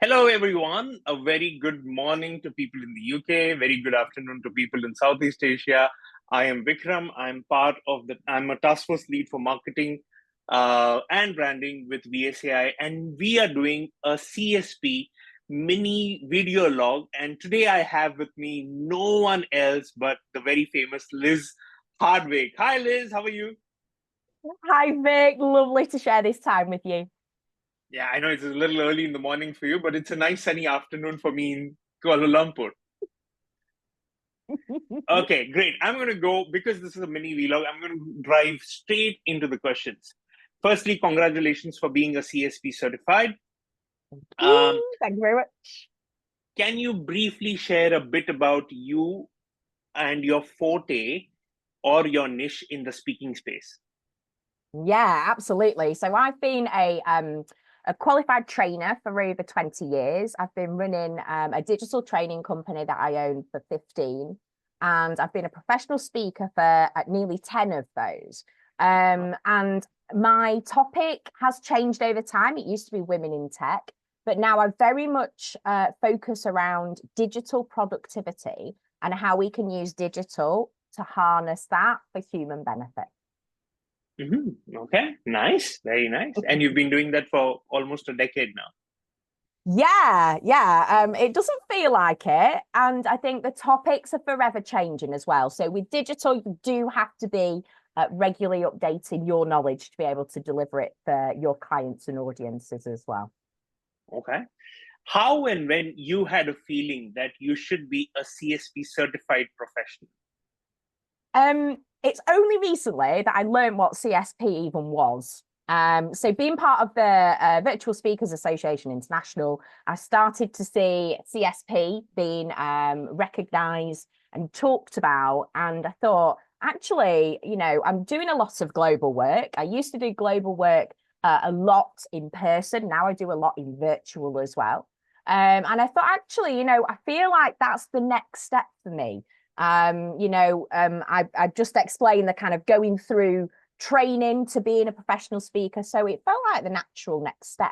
Hello, everyone. A very good morning to people in the UK. Very good afternoon to people in Southeast Asia. I am Vikram. I'm a task force lead for marketing and branding with VSAI, and we are doing a CSP mini video log. And today I have with me no one else but the very famous Liz Hardwick. Hi, Liz. How are you? Hi, Vic. Lovely to share this time with you. Yeah, I know it's a little early in the morning for you, but it's a nice sunny afternoon for me in Kuala Lumpur. Okay, great. I'm going to go, because this is a mini vlog, I'm going to drive straight into the questions. Firstly, congratulations for being a CSP certified. Thank you very much. Can you briefly share a bit about you and your forte or your niche in the speaking space? Yeah, absolutely. So I've been a qualified trainer for over 20 years. I've been running a digital training company that I own for 15. And I've been a professional speaker for nearly 10 of those. And my topic has changed over time. It used to be women in tech, but now I very much focus around digital productivity and how we can use digital to harness that for human benefit. Okay, nice, very nice. And you've been doing that for almost a decade now. Yeah. It doesn't feel like it. And I think the topics are forever changing as well. So with digital, you do have to be regularly updating your knowledge to be able to deliver it for your clients and audiences as well. Okay. How and when you had a feeling that you should be a CSP certified professional? It's only recently that I learned what CSP even was. So being part of the Virtual Speakers Association International, I started to see CSP being recognised and talked about. And I thought, actually, I'm doing a lot of global work. I used to do global work a lot in person. Now I do a lot in virtual as well. And I thought, actually, I feel like that's the next step for me. I just explained the kind of going through training to being a professional speaker. So it felt like the natural next step.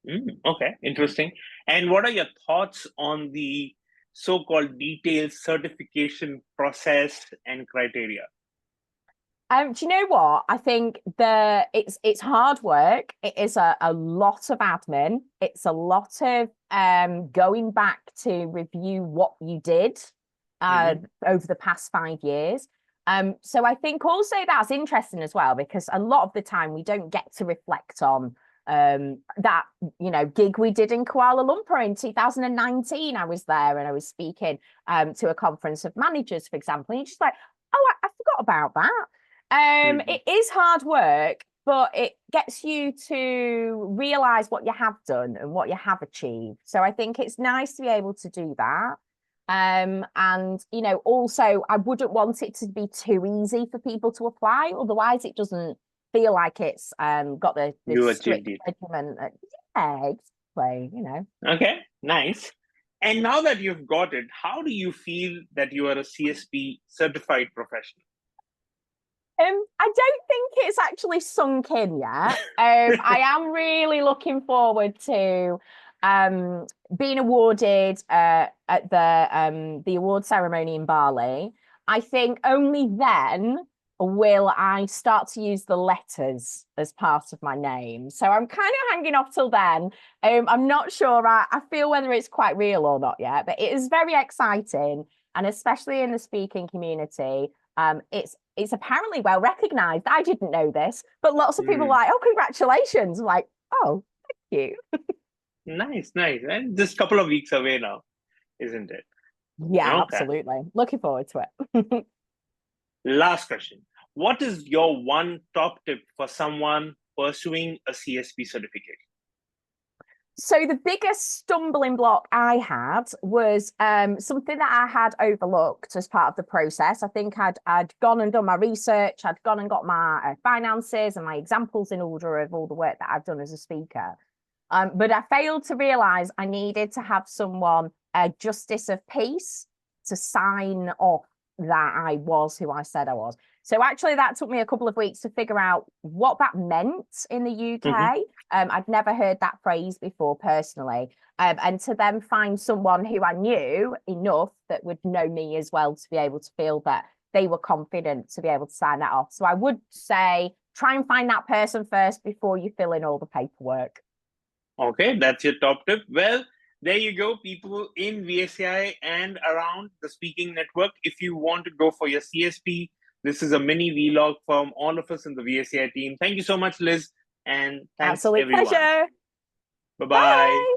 Okay, interesting. And what are your thoughts on the so-called detailed certification process and criteria? Do you know what? I think it's hard work. It is a lot of admin. It's a lot of going back to review what you did over the past 5 years. So I think also that's interesting as well, because a lot of the time we don't get to reflect on that gig we did in Kuala Lumpur in 2019. I was there and I was speaking to a conference of managers, for example, and you're just like, oh, I forgot about that. It is hard work, but it gets you to realize what you have done and what you have achieved. So I think it's nice to be able to do that. And also I wouldn't want it to be too easy for people to apply, otherwise it doesn't feel like it's got the strict regimen. Yeah, exactly. Okay, nice. And now that you've got it, how do you feel that you are a CSP certified professional? I don't think it's actually sunk in yet. I am really looking forward to being awarded at the award ceremony in Bali. I think only then will I start to use the letters as part of my name. So I'm kind of hanging off till then. I'm not sure. I feel whether it's quite real or not yet, but it is very exciting, and especially in the speaking community. It's apparently well recognized. I didn't know this, but lots of people are like, oh, congratulations. I'm like, oh, thank you. Nice. And just a couple of weeks away now, isn't it? Yeah, Okay. absolutely. Looking forward to it. Last question. What is your one top tip for someone pursuing a CSP certification? So the biggest stumbling block I had was something that I had overlooked as part of the process. I think I'd gone and done my research. I'd gone and got my finances and my examples in order of all the work that I've done as a speaker. But I failed to realise I needed to have someone, a justice of peace, to sign off that I was who I said I was. So actually that took me a couple of weeks to figure out what that meant in the UK. I'd never heard that phrase before personally. And to then find someone who I knew enough that would know me as well to be able to feel that they were confident to be able to sign that off. So I would say try and find that person first before you fill in all the paperwork. Okay, that's your top tip. Well, there you go, people in VSAI and around the speaking network. If you want to go for your CSP, this is a mini vlog from all of us in the VSAI team. Thank you so much, Liz, and thanks Absolute everyone. pleasure. Bye-bye. Bye.